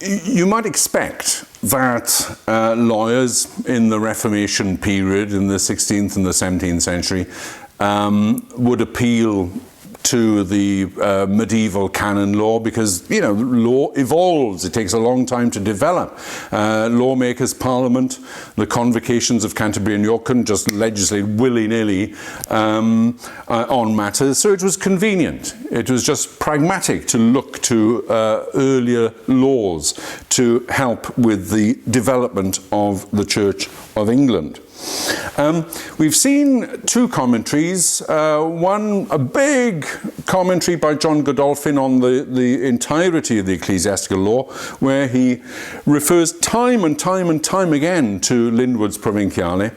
you might expect that lawyers in the Reformation period, in the 16th and the 17th century, would appeal to the medieval canon law because, you know, law evolves. It takes a long time to develop. Lawmakers, Parliament, the convocations of Canterbury and York couldn't just legislate willy-nilly on matters, so it was convenient. It was just pragmatic to look to earlier laws to help with the development of the Church of England. We've seen two commentaries, one a big commentary by John Godolphin on the entirety of the ecclesiastical law, where he refers time and time again to Lyndwood's Provinciale,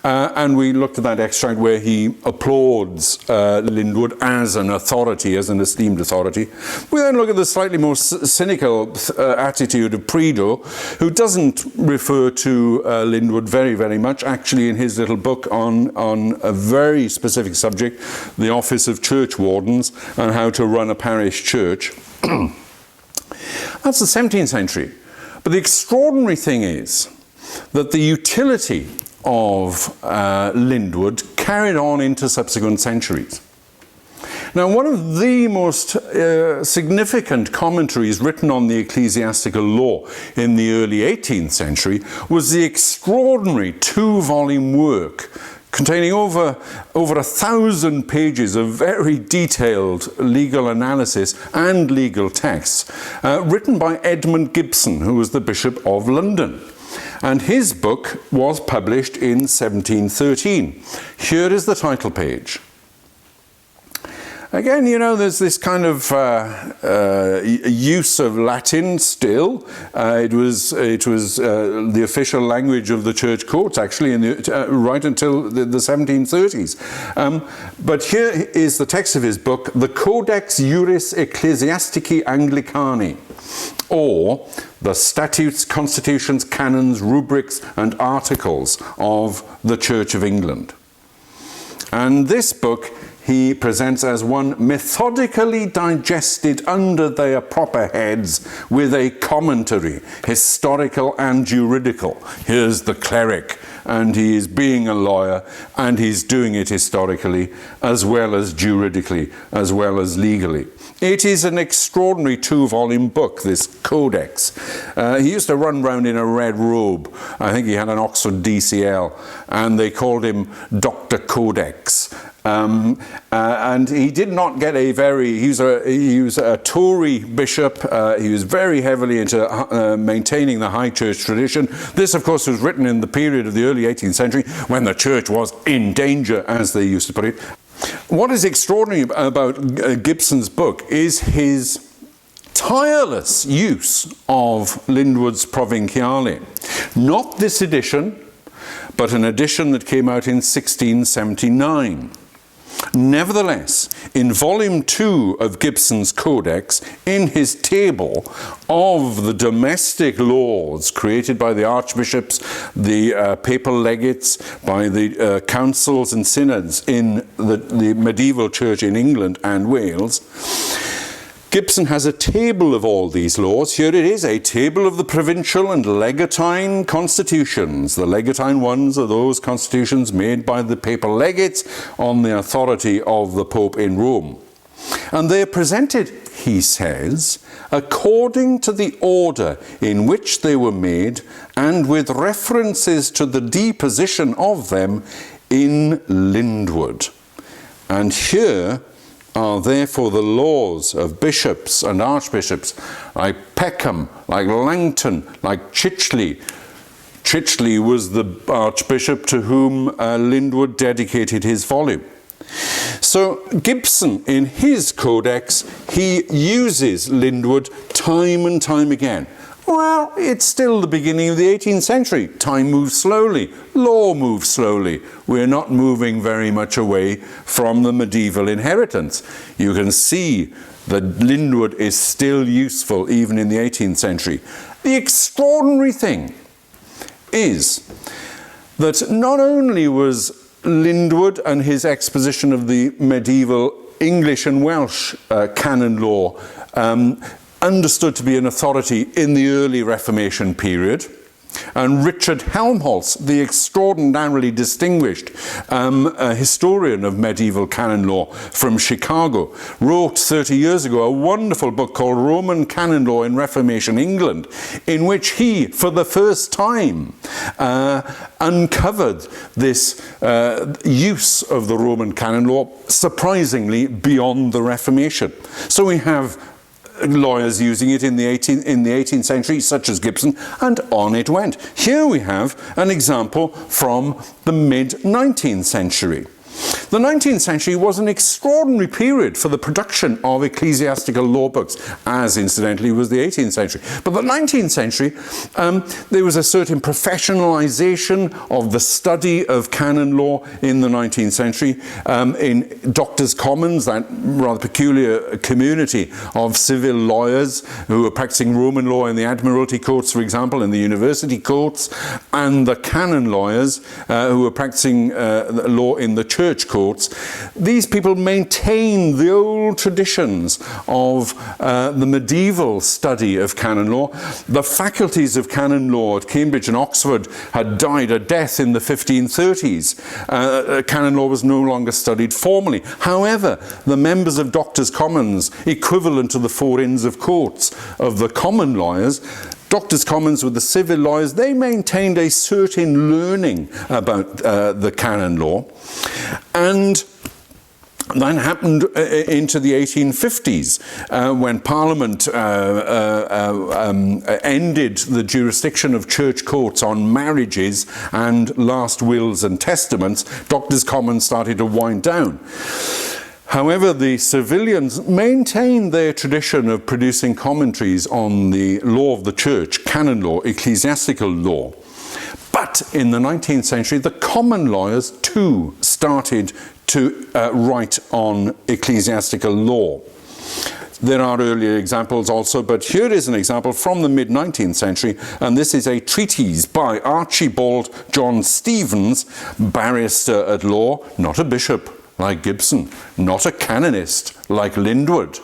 and we looked at that extract where he applauds Lyndwood as an authority, as an esteemed authority. We then look at the slightly more cynical attitude of Prideaux, who doesn't refer to Lyndwood very much, actually in his little book on a very specific subject, the office of church wardens and how to run a parish church. That's the 17th century. But the extraordinary thing is that the utility of Lyndwood carried on into subsequent centuries. Now, one of the most significant commentaries written on the ecclesiastical law in the early 18th century was the extraordinary two-volume work containing over 1,000 pages of very detailed legal analysis and legal texts, written by Edmund Gibson, who was the Bishop of London. And his book was published in 1713. Here is the title page. Again, you know, there's this kind of use of Latin still. It was the official language of the church courts, actually, right until the 1730s. But here is the text of his book, the Codex Juris Ecclesiastici Anglicani, or the statutes, constitutions, canons, rubrics, and articles of the Church of England. And this book he presents as one methodically digested under their proper heads with a commentary, historical and juridical. Here's the cleric, and he is being a lawyer, and he's doing it historically, as well as juridically, as well as legally. It is an extraordinary two-volume book, this Codex. He used to run round in a red robe. I think he had an Oxford DCL, and they called him Dr. Codex. And he did not get he was a Tory bishop. He was very heavily into maintaining the high church tradition. This, of course, was written in the period of the early 18th century when the church was in danger, as they used to put it. What is extraordinary about Gibson's book is his tireless use of Lyndwood's Provinciale. Not this edition, but an edition that came out in 1679. Nevertheless, in volume 2 of Gibson's Codex, in his table of the domestic laws created by the archbishops, the papal legates, by the councils and synods in the medieval church in England and Wales, Gibson has a table of all these laws. Here it is, a table of the provincial and legatine constitutions. The legatine ones are those constitutions made by the papal legates on the authority of the Pope in Rome. And they are presented, he says, according to the order in which they were made and with references to the deposition of them in Lyndwood. And here are therefore the laws of bishops and archbishops like Peckham, like Langton, like Chicheley. Chicheley was the archbishop to whom Lyndwood dedicated his volume. So Gibson, in his codex, he uses Lyndwood time and time again. Well, it's still the beginning of the 18th century. Time moves slowly. Law moves slowly. We're not moving very much away from the medieval inheritance. You can see that Lyndwood is still useful even in the 18th century. The extraordinary thing is that not only was Lyndwood and his exposition of the medieval English and Welsh canon law understood to be an authority in the early Reformation period. And Richard Helmholtz, the extraordinarily distinguished historian of medieval canon law from Chicago, wrote 30 years ago a wonderful book called Roman Canon Law in Reformation England, in which he, for the first time, uncovered this use of the Roman canon law, surprisingly, beyond the Reformation. So we have lawyers using it in the 18th century, such as Gibson, and on it went. Here we have an example from the mid-19th century. The 19th century was an extraordinary period for the production of ecclesiastical law books, as incidentally was the 18th century. But the 19th century, there was a certain professionalization of the study of canon law in the 19th century. In Doctors' Commons, that rather peculiar community of civil lawyers who were practicing Roman law in the Admiralty courts, for example, in the university courts, and the canon lawyers who were practicing law in the church courts. These people maintained the old traditions of the medieval study of canon law. The faculties of canon law at Cambridge and Oxford had died a death in the 1530s. Canon law was no longer studied formally. However, the members of Doctors' Commons, equivalent to the four Inns of Courts of the common lawyers, Doctors' Commons with the civil lawyers, they maintained a certain learning about the canon law. And that happened into the 1850s when Parliament ended the jurisdiction of church courts on marriages and last wills and testaments. Doctors' Commons started to wind down. However, the civilians maintained their tradition of producing commentaries on the law of the church, canon law, ecclesiastical law. But in the 19th century, the common lawyers too started to write on ecclesiastical law. There are earlier examples also, but here is an example from the mid-19th century, and this is a treatise by Archibald John Stevens, barrister at law, not a bishop like Gibson, not a canonist like Lyndwood,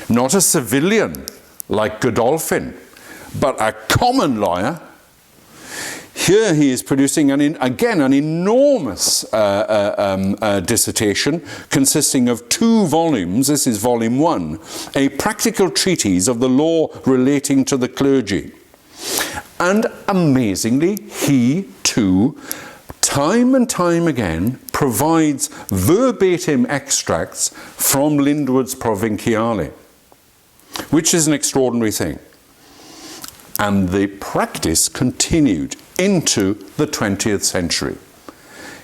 not a civilian like Godolphin, but a common lawyer. Here he is producing, an enormous dissertation consisting of 2 volumes. This is volume 1, a practical treatise of the law relating to the clergy. And amazingly, he too, time and time again, provides verbatim extracts from Lyndwood's Provinciale, which is an extraordinary thing. And the practice continued into the 20th century.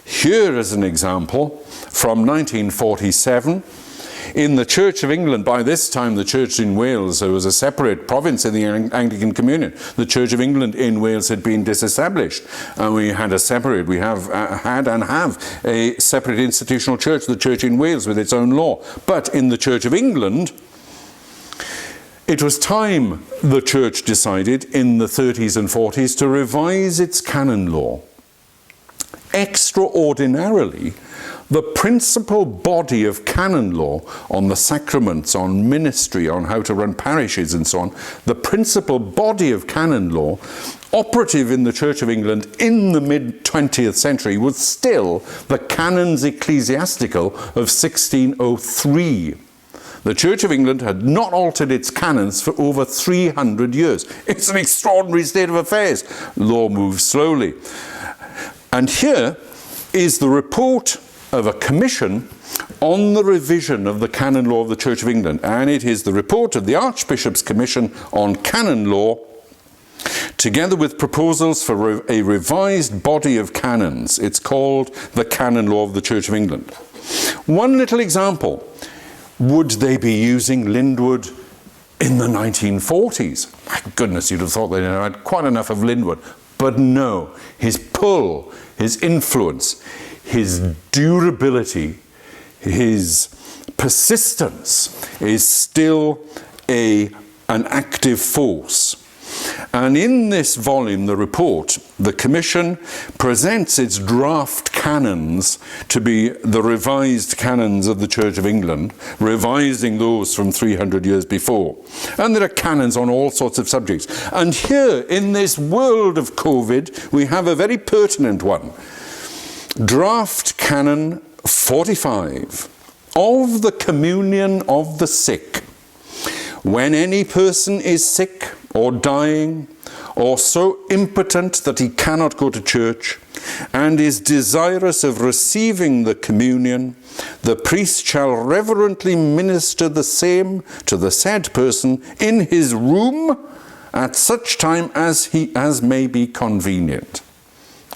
Here is an example from 1947. In the Church of England, by this time the Church in Wales, there was a separate province in the Anglican Communion. The Church of England in Wales had been disestablished, and we had a separate, we have had and have a separate institutional church, the Church in Wales, with its own law. But in the Church of England, it was time, the Church decided, in the 30s and 40s, to revise its canon law. Extraordinarily, the principal body of canon law on the sacraments, on ministry, on how to run parishes and so on, the principal body of canon law operative in the Church of England in the mid-20th century was still the Canons Ecclesiastical of 1603. The Church of England had not altered its canons for over 300 years. It's an extraordinary state of affairs. Law moves slowly. And here is the report of a commission on the revision of the canon law of the Church of England. And it is the report of the Archbishop's Commission on Canon Law, together with proposals for a revised body of canons. It's called the Canon Law of the Church of England. One little example. Would they be using Lyndwood in the 1940s? My goodness, you'd have thought they had quite enough of Lyndwood. But no, his pull, his influence, his durability, his persistence is still an active force. And in this volume, the report, the Commission presents its draft canons to be the revised canons of the Church of England, revising those from 300 years before. And there are canons on all sorts of subjects. And here, in this world of COVID, we have a very pertinent one. Draft Canon 45 of the Communion of the Sick. When any person is sick or dying, or so impotent that he cannot go to church, and is desirous of receiving the communion, the priest shall reverently minister the same to the said person in his room at such time as may be convenient.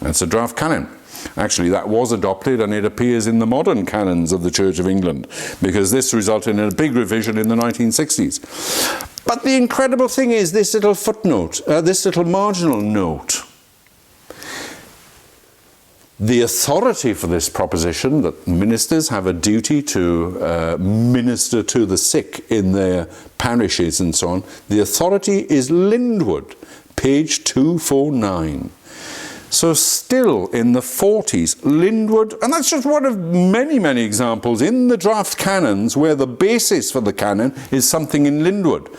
That's a draft canon. Actually, that was adopted, and it appears in the modern canons of the Church of England, because this resulted in a big revision in the 1960s. But the incredible thing is this little footnote, this little marginal note. The authority for this proposition, that ministers have a duty to minister to the sick in their parishes and so on, the authority is Lyndwood, page 249. So still in the 40s, Lyndwood, and that's just one of many, many examples in the draft canons where the basis for the canon is something in Lyndwood.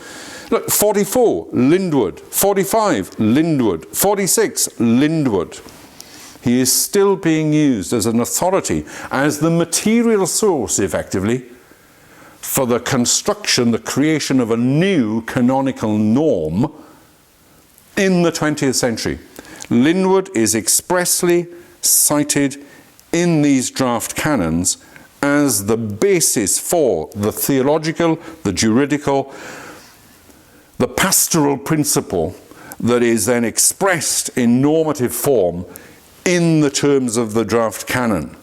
Look, 44, Lyndwood. 45, Lyndwood. 46, Lyndwood. He is still being used as an authority, as the material source, effectively, for the construction, the creation of a new canonical norm in the 20th century. Lyndwood is expressly cited in these draft canons as the basis for the theological, the juridical, the pastoral principle that is then expressed in normative form in the terms of the draft canon.